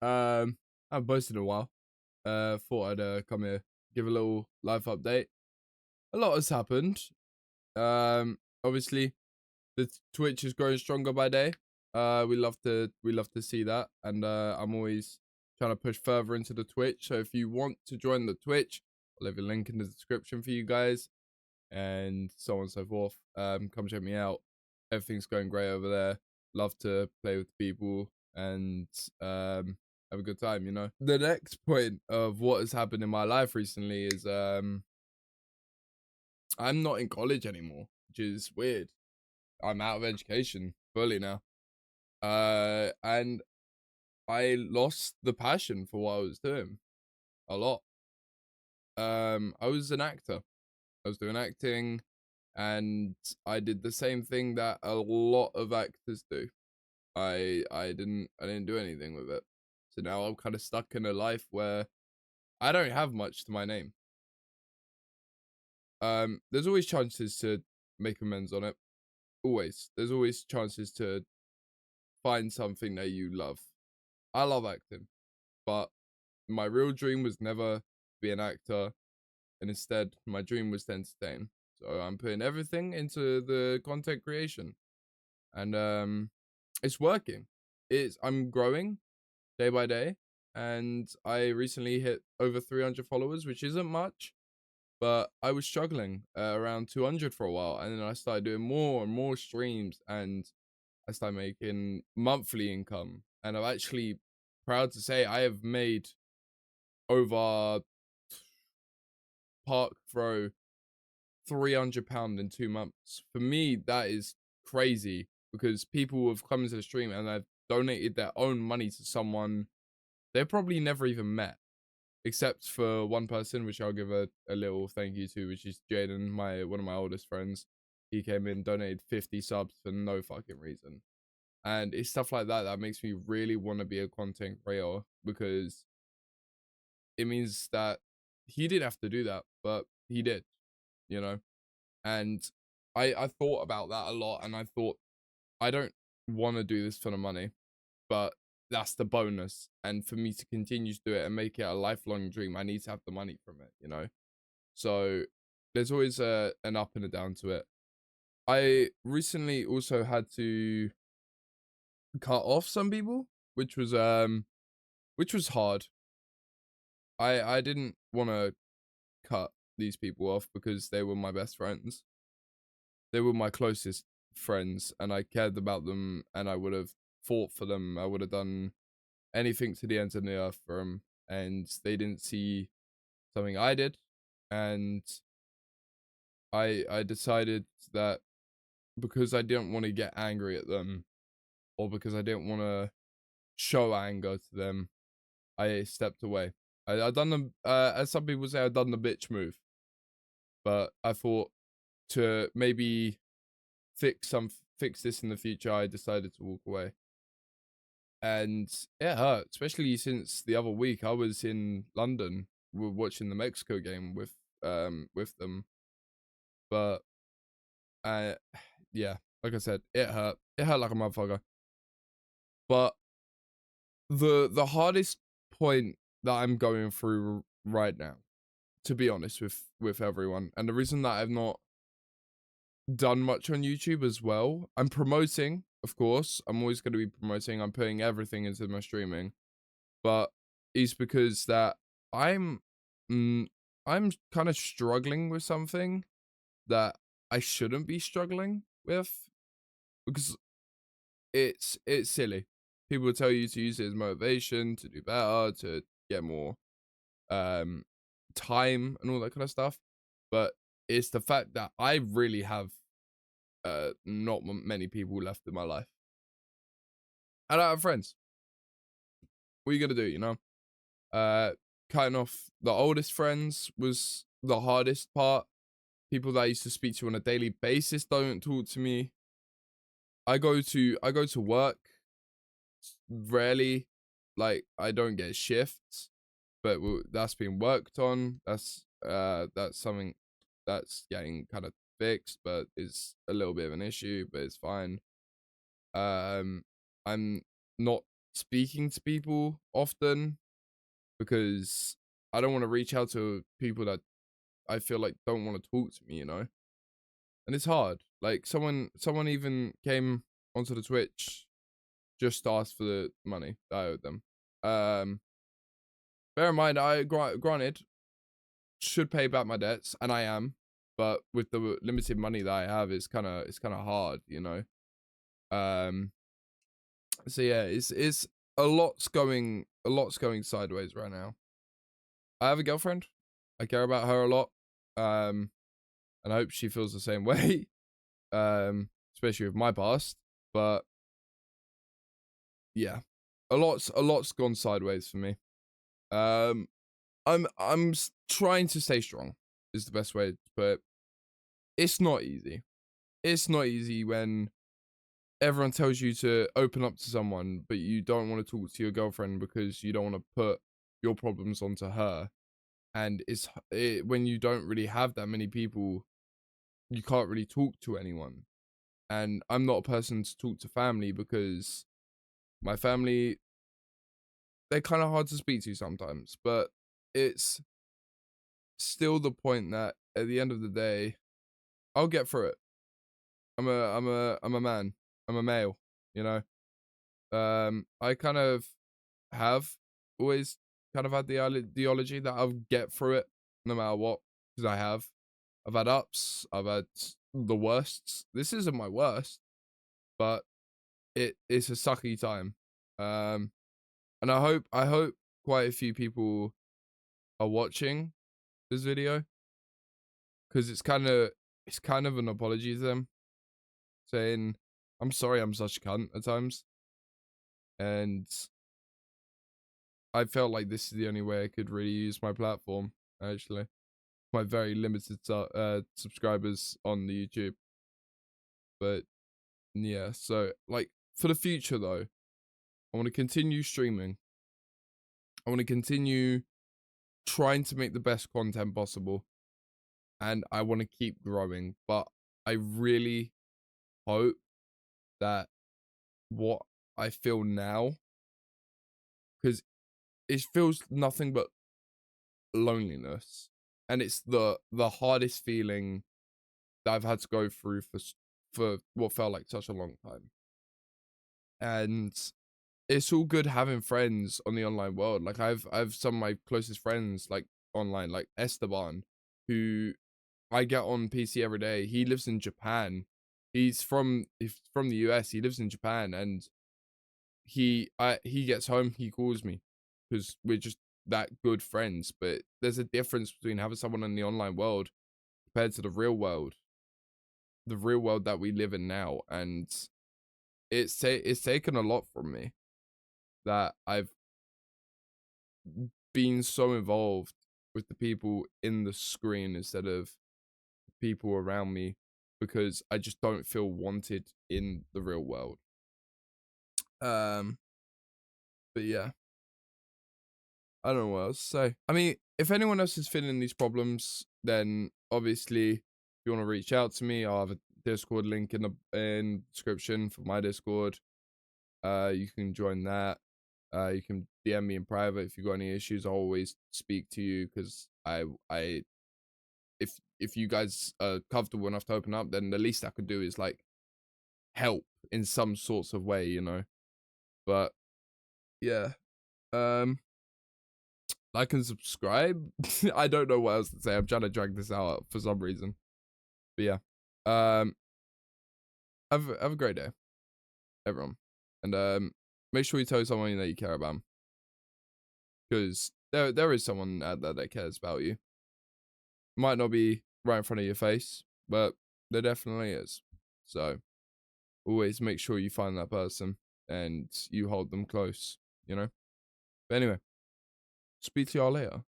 I haven't posted in a while. Thought I'd come here, give a little life update. A lot has happened. Obviously the Twitch is growing stronger by day. We love to see that, and I'm always trying to push further into the Twitch. So if you want to join the Twitch, I'll leave a link in the description for you guys, and so on and so forth. Come check me out. Everything's going great over there. Love to play with people and have a good time, you know. The next point of what has happened in my life recently is I'm not in college anymore, which is weird. I'm out of education fully now. And I lost the passion for what I was doing a lot. I was an actor. I was doing acting, and I did the same thing that a lot of actors do. I didn't do anything with it. So now I'm kind of stuck in a life where I don't have much to my name. There's always chances to make amends on it. Always. There's always chances to find something that you love. I love acting, but my real dream was never to be an actor, and instead my dream was to entertain. So I'm putting everything into the content creation, and it's working. I'm growing day by day, and I recently hit over 300 followers, which isn't much, but I was struggling around 200 for a while, and then I started doing more and more streams, and I started making monthly income, and I'm actually proud to say I have made over Park Throw £300 in 2 months. For me, that is crazy because people have come into the stream and they've donated their own money to someone they probably never even met, except for one person, which I'll give a little thank you to, which is Jaden, one of my oldest friends. He came in, donated 50 subs for no fucking reason. And it's stuff like that that makes me really want to be a content creator, because it means that he didn't have to do that, but he did, you know? And I thought about that a lot, and I thought, I don't want to do this for the money, but that's the bonus. And for me to continue to do it and make it a lifelong dream, I need to have the money from it, you know? So there's always an up and a down to it. I recently also had to cut off some people, which was hard. I didn't want to cut these people off because they were my best friends. They were my closest friends, and I cared about them, and I would have fought for them. I would have done anything to the ends of the earth for them, and they didn't see something I did, and I decided that because I didn't want to get angry at them, or because I didn't want to show anger to them, I stepped away. I done the as some people say, I done the bitch move, but I thought to maybe fix this in the future, I decided to walk away. And it hurt, especially since the other week I was in London, we're watching the Mexico game with them. But I yeah, like I said, it hurt. It hurt like a motherfucker. But the hardest point that I'm going through right now, to be honest with everyone, and the reason that I've not done much on YouTube as well, I'm promoting, of course. I'm always going to be promoting. I'm putting everything into my streaming, but it's because that I'm mm, I'm kind of struggling with something that I shouldn't be struggling with, because it's silly. People will tell you to use it as motivation to do better, to get more um time and all that kind of stuff, but it's the fact that I really have not many people left in my life. I don't have friends. What are you gonna do, you know? Cutting off the oldest friends was the hardest part. People that I used to speak to on a daily basis don't talk to me. I go to work rarely. Like, I don't get shifts, but that's been worked on. That's something that's getting kind of fixed, but is a little bit of an issue, but it's fine. I'm not speaking to people often because I don't want to reach out to people that I feel like don't want to talk to me, you know? And it's hard. Like someone even came onto the Twitch just to ask for the money that I owed them. Um Bear in mind, I granted should pay back my debts, and I am, but with the limited money that I have, it's kind of hard, you know. Um, so yeah, it's a lot's going sideways right now. I have a girlfriend. I care about her a lot. And I hope she feels the same way. Especially with my past. But yeah, a lot's gone sideways for me. I'm trying to stay strong. Is the best way to put it. It's not easy. It's not easy when everyone tells you to open up to someone, but you don't want to talk to your girlfriend because you don't want to put your problems onto her. And when you don't really have that many people, you can't really talk to anyone. And I'm not a person to talk to family because my family, they're kind of hard to speak to sometimes. But it's still the point that at the end of the day, I'll get through it. I'm a man. I'm a male, you know. I kind of have always kind of had the ideology that I'll get through it no matter what, because I've had ups, I've had the worsts. This isn't my worst, but it's a sucky time. Um, and I hope quite a few people are watching this video because it's kind of an apology to them, saying I'm sorry I'm such a cunt at times, and I felt like this is the only way I could really use my platform, actually. My very limited subscribers on the YouTube. But yeah, so like for the future though, I want to continue streaming. I want to continue trying to make the best content possible. And I want to keep growing. But I really hope that what I feel now, because it feels nothing but loneliness. And it's the hardest feeling that I've had to go through for what felt like such a long time. And it's all good having friends on the online world. Like I've some of my closest friends like online, like Esteban, who I get on PC every day. He lives in Japan. He's from the US. He lives in Japan, and he gets home, he calls me because we're just that good friends. But there's a difference between having someone in the online world compared to the real world that we live in now, and it's taken a lot from me that I've been so involved with the people in the screen instead of people around me because I just don't feel wanted in the real world. Um, but yeah, I don't know what else to say. I mean, if anyone else is feeling these problems, then obviously, if you want to reach out to me, I'll have a Discord link in the description for my Discord. You can join that. You can DM me in private if you got any issues. I'll always speak to you because I if you guys are comfortable enough to open up, then the least I could do is like help in some sorts of way, you know. But yeah, um, like and subscribe. I don't know what else to say. I'm trying to drag this out for some reason. But yeah, um, have a great day, everyone, and make sure you tell someone that you care about, because there is someone out there that cares about you. Might not be right in front of your face, but there definitely is. So always make sure you find that person and you hold them close, you know? But anyway, speak to y'all later.